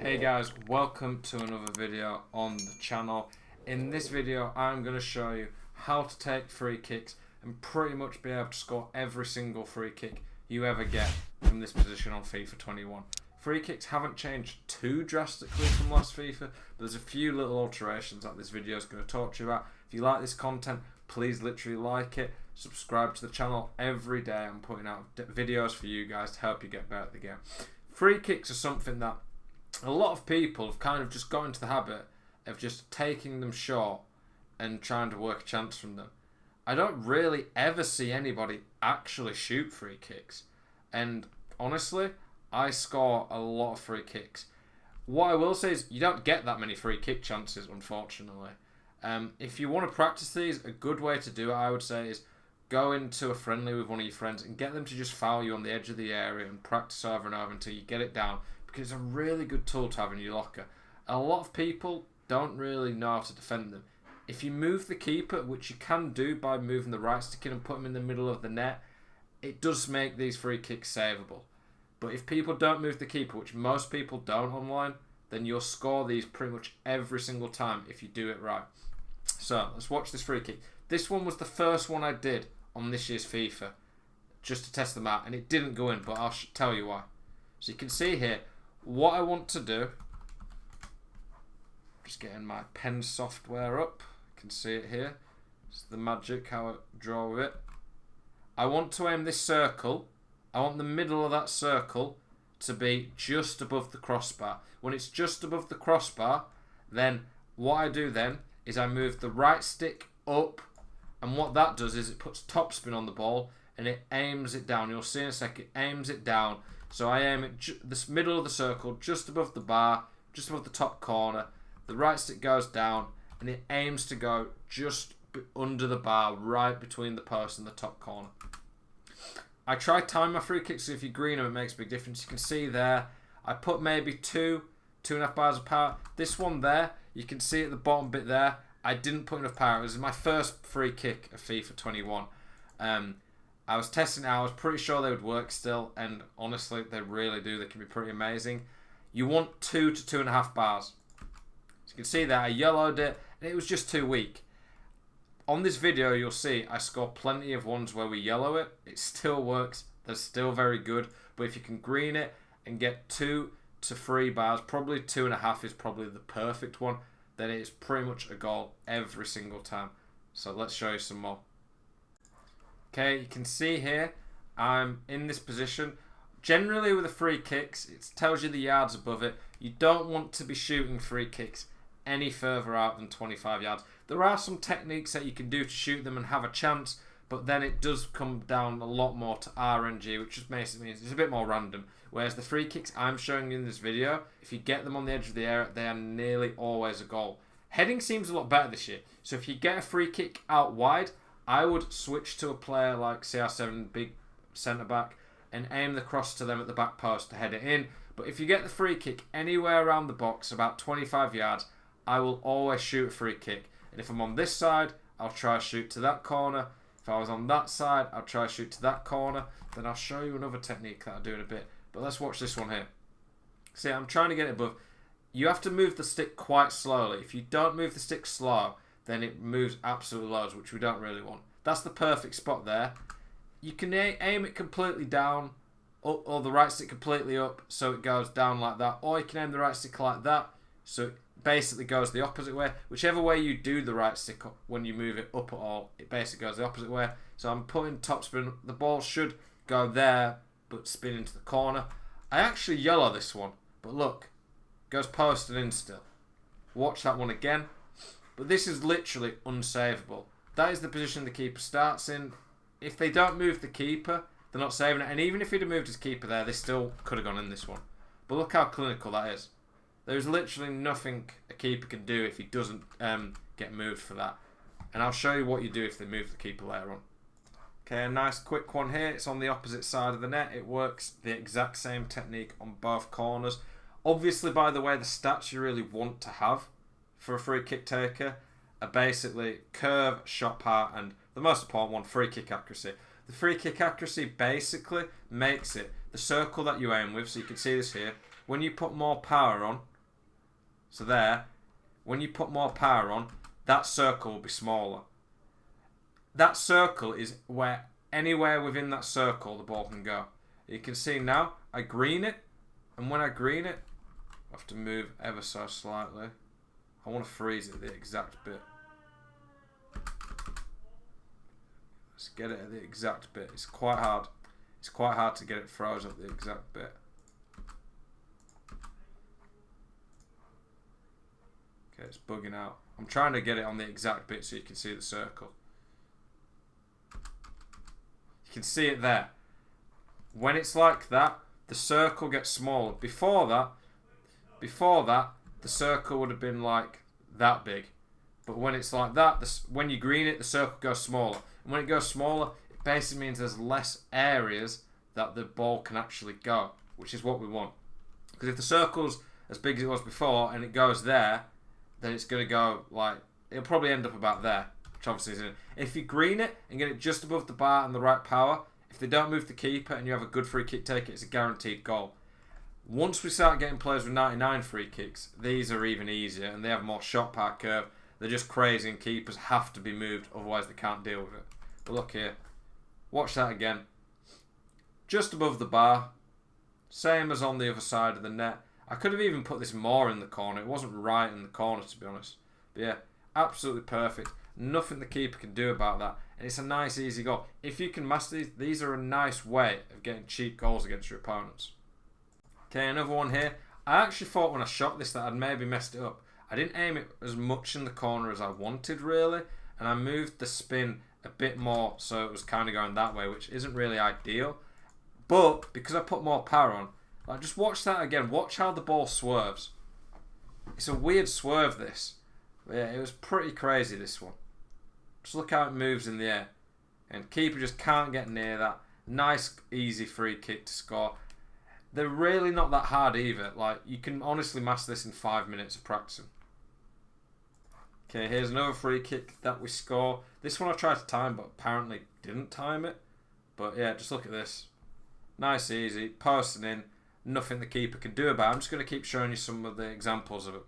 Hey guys, welcome to another video on the channel. In this video I'm going to show you how to take free kicks and pretty much be able to score every single free kick you ever get from this position on FIFA 21. Free kicks haven't changed too drastically from last FIFA, but there's a few little alterations that this video is going to talk to you about. If you like this content, please literally like it, subscribe to the channel. Every day I'm putting out videos for you guys to help you get better at the game. Free kicks are something that a lot of people have kind of just got into the habit of just taking them short and trying to work a chance from them. I don't really ever see anybody actually shoot free kicks, and honestly I score a lot of free kicks. What I will say is you don't get that many free kick chances, unfortunately. If you want to practice these, a good way to do it, I would say, is go into a friendly with one of your friends and get them to just foul you on the edge of the area and practice over and over until you get it down, because it's a really good tool to have in your locker. A lot of people don't really know how to defend them. If you move the keeper, which you can do by moving the right stick in and put him in the middle of the net, it does make these free kicks savable. But if people don't move the keeper, which most people don't online, then you'll score these pretty much every single time if you do it right. So let's watch this free kick. This one was the first one I did on this year's FIFA, just to test them out, and it didn't go in, but I'll tell you why. So you can see here, what I want to do, just getting my pen software up, you can see it here, it's the magic how I draw with it. I want to aim this circle, I want the middle of that circle to be just above the crossbar. When it's just above the crossbar, then what I do then is I move the right stick up, and what that does is it puts topspin on the ball and it aims it down. You'll see in a second, it aims it down. So I aim at this middle of the circle, just above the bar, just above the top corner. The right stick goes down and it aims to go just under the bar, right between the post and the top corner. I try time my free kicks, so if you green them it makes a big difference. You can see there, I put maybe 2.5 bars of power. This one there, you can see at the bottom bit there, I didn't put enough power. It was my first free kick of FIFA 21. I was testing it out, I was pretty sure they would work still, and honestly, they really do. They can be pretty amazing. You want 2 to 2.5 bars. So you can see that I yellowed it, and it was just too weak. On this video, you'll see I score plenty of ones where we yellow it. It still works. They're still very good. But if you can green it and get 2 to 3 bars, probably 2.5 is probably the perfect one, then it's pretty much a goal every single time. So let's show you some more. Okay, you can see here, I'm in this position. Generally with the free kicks, it tells you the yards above it. You don't want to be shooting free kicks any further out than 25 yards. There are some techniques that you can do to shoot them and have a chance, but then it does come down a lot more to RNG, which just basically means it's a bit more random. Whereas the free kicks I'm showing you in this video, if you get them on the edge of the area, they are nearly always a goal. Heading seems a lot better this year. So if you get a free kick out wide, I would switch to a player like CR7, big centre-back, and aim the cross to them at the back post to head it in. But if you get the free kick anywhere around the box, about 25 yards, I will always shoot a free kick. And if I'm on this side, I'll try to shoot to that corner. If I was on that side, I'll try to shoot to that corner. Then I'll show you another technique that I'll do in a bit. But let's watch this one here. See, I'm trying to get it above. You have to move the stick quite slowly. If you don't move the stick slow, then it moves absolutely loads, which we don't really want. That's the perfect spot there. You can aim it completely down, or the right stick completely up, so it goes down like that. Or you can aim the right stick like that, so it basically goes the opposite way. Whichever way you do the right stick up, when you move it up at all, it basically goes the opposite way. So I'm putting topspin. The ball should go there, but spin into the corner. I actually yellow this one, but look, goes post and in still. Watch that one again. But this is literally unsavable. That is the position the keeper starts in. If they don't move the keeper, they're not saving it. And even if he'd have moved his keeper there, they still could have gone in this one. But look how clinical that is. There's literally nothing a keeper can do if he doesn't get moved for that. And I'll show you what you do if they move the keeper later on. Okay, a nice quick one here. It's on the opposite side of the net. It works the exact same technique on both corners. Obviously, by the way, the stats you really want to have for a free kick taker are basically curve, shot power, and the most important one, free kick accuracy. The free kick accuracy basically makes it the circle that you aim with, so you can see this here. When you put more power on, So there, when you put more power on, that circle will be smaller. That circle is where anywhere within that circle the ball can go. You can see now, I green it, and when I green it, I have to move ever so slightly. I want to freeze it at the exact bit. Let's get it at the exact bit. It's quite hard. It's quite hard to get it froze at the exact bit. Okay, it's bugging out. I'm trying to get it on the exact bit so you can see the circle. You can see it there. When it's like that, the circle gets smaller. Before that, the circle would have been like that big. But when it's like that, when you green it, the circle goes smaller. And when it goes smaller, it basically means there's less areas that the ball can actually go, which is what we want. Because if the circle's as big as it was before and it goes there, then it's going to go like, it'll probably end up about there, which obviously isn't. If you green it and get it just above the bar and the right power, if they don't move the keeper and you have a good free kick taker, it's a guaranteed goal. Once we start getting players with 99 free kicks, these are even easier and they have more shot power curve. They're just crazy and keepers have to be moved, otherwise they can't deal with it. But look here, watch that again. Just above the bar, same as on the other side of the net. I could have even put this more in the corner. It wasn't right in the corner, to be honest. But yeah, absolutely perfect. Nothing the keeper can do about that. And it's a nice, easy goal. If you can master these are a nice way of getting cheap goals against your opponents. Okay, another one here. I actually thought when I shot this that I'd maybe messed it up. I didn't aim it as much in the corner as I wanted, really. And I moved the spin a bit more so it was kind of going that way, which isn't really ideal. But because I put more power on, like, just watch that again. Watch how the ball swerves. It's a weird swerve, this. But yeah, it was pretty crazy, this one. Just look how it moves in the air. And keeper just can't get near that. Nice, easy free kick to score. They're really not that hard either. Like, you can honestly master this in 5 minutes of practicing. Okay, here's another free kick that we score. This one I tried to time, but apparently didn't time it. But yeah, just look at this. Nice, easy, posting in. Nothing the keeper can do about it. I'm just going to keep showing you some of the examples of it.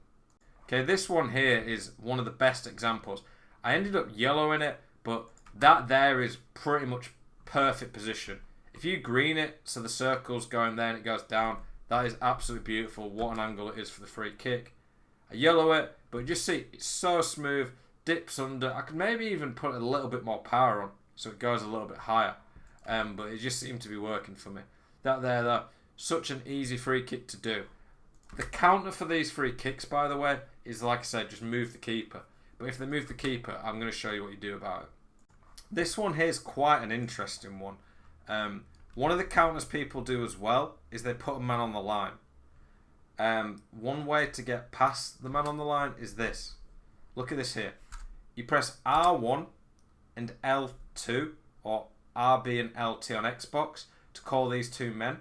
Okay, this one here is one of the best examples. I ended up yellowing it, but that there is pretty much perfect position. If you green it so the circle's going there and it goes down, that is absolutely beautiful. What an angle it is for the free kick. I yellow it, but just see, it's so smooth, dips under. I could maybe even put a little bit more power on so it goes a little bit higher. But it just seemed to be working for me. That there, though, such an easy free kick to do. The counter for these free kicks, by the way, is, like I said, just move the keeper. But if they move the keeper, I'm going to show you what you do about it. This one here is quite an interesting one. One of the counters people do as well is they put a man on the line. One way to get past the man on the line is this. Look at this here. You press R1 and L2, or RB and LT on Xbox, to call these two men.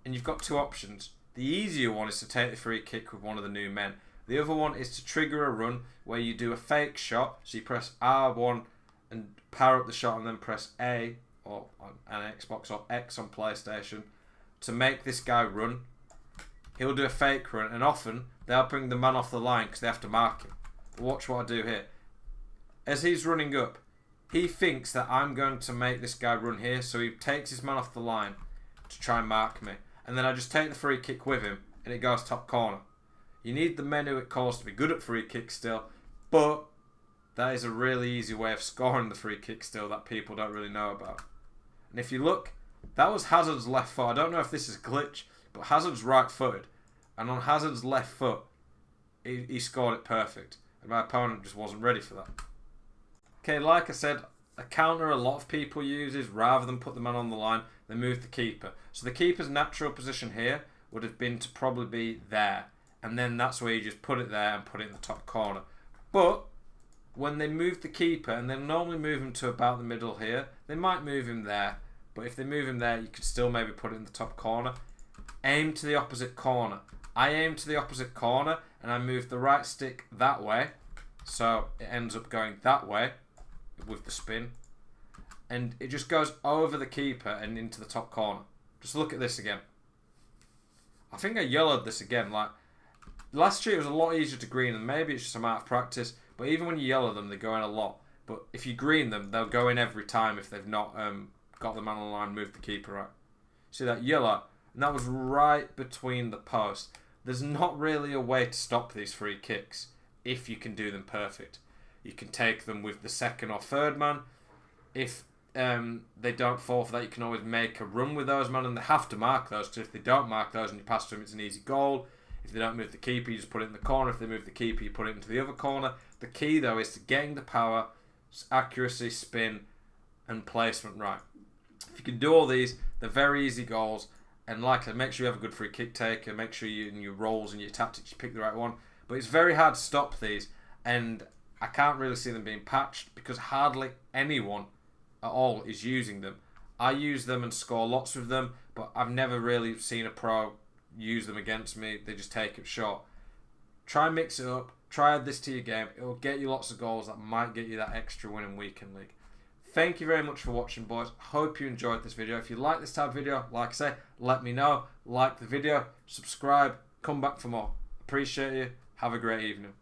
And you've got two options. The easier one is to take the free kick with one of the new men. The other one is to trigger a run where you do a fake shot. So you press R1 and power up the shot and then press A or on an Xbox or X on PlayStation to make this guy run. He'll do a fake run and often they'll bring the man off the line because they have to mark him. Watch what I do here. As he's running up, he thinks that I'm going to make this guy run here, so he takes his man off the line to try and mark me. And then I just take the free kick with him and it goes top corner. You need the men who it calls to be good at free kicks still, but that is a really easy way of scoring the free kick still that people don't really know about. And if you look, that was Hazard's left foot. I don't know if this is glitch, but Hazard's right footed. And on Hazard's left foot, he scored it perfect. And my opponent just wasn't ready for that. Okay, like I said, a counter a lot of people use is rather than put the man on the line, they move the keeper. So the keeper's natural position here would have been to probably be there. And then that's where you just put it there and put it in the top corner. But when they move the keeper, and they normally move him to about the middle here, they might move him there. But if they move him there, you could still maybe put it in the top corner. Aim to the opposite corner. I aim to the opposite corner and I move the right stick that way. So it ends up going that way with the spin. And it just goes over the keeper and into the top corner. Just look at this again. I think I yellowed this again. Like, Last year it was a lot easier to green them. Maybe it's just I'm out of practice. But even when you yellow them, they go in a lot. But if you green them, they'll go in every time if they've not got the man on the line, moved the keeper right. See that yellow? And that was right between the posts. There's not really a way to stop these free kicks if you can do them perfect. You can take them with the second or third man. If they don't fall for that, you can always make a run with those men, and they have to mark those, because if they don't mark those and you pass to them, it's an easy goal. If they don't move the keeper, you just put it in the corner. If they move the keeper, you put it into the other corner. The key, though, is to getting the power, accuracy, spin, and placement right. If you can do all these, they're very easy goals. And like I said, make sure you have a good free kick taker. Make sure you, in your roles and your tactics, you pick the right one. But it's very hard to stop these, and I can't really see them being patched because hardly anyone at all is using them. I use them and score lots with them, but I've never really seen a pro use them against me. They just take it short. Try and mix it up. Try add this to your game. It will get you lots of goals that might get you that extra win in weekend league. Thank you very much for watching, boys. Hope you enjoyed this video. If you like this type of video, like I say, let me know. Like the video, subscribe, come back for more. Appreciate you. Have a great evening.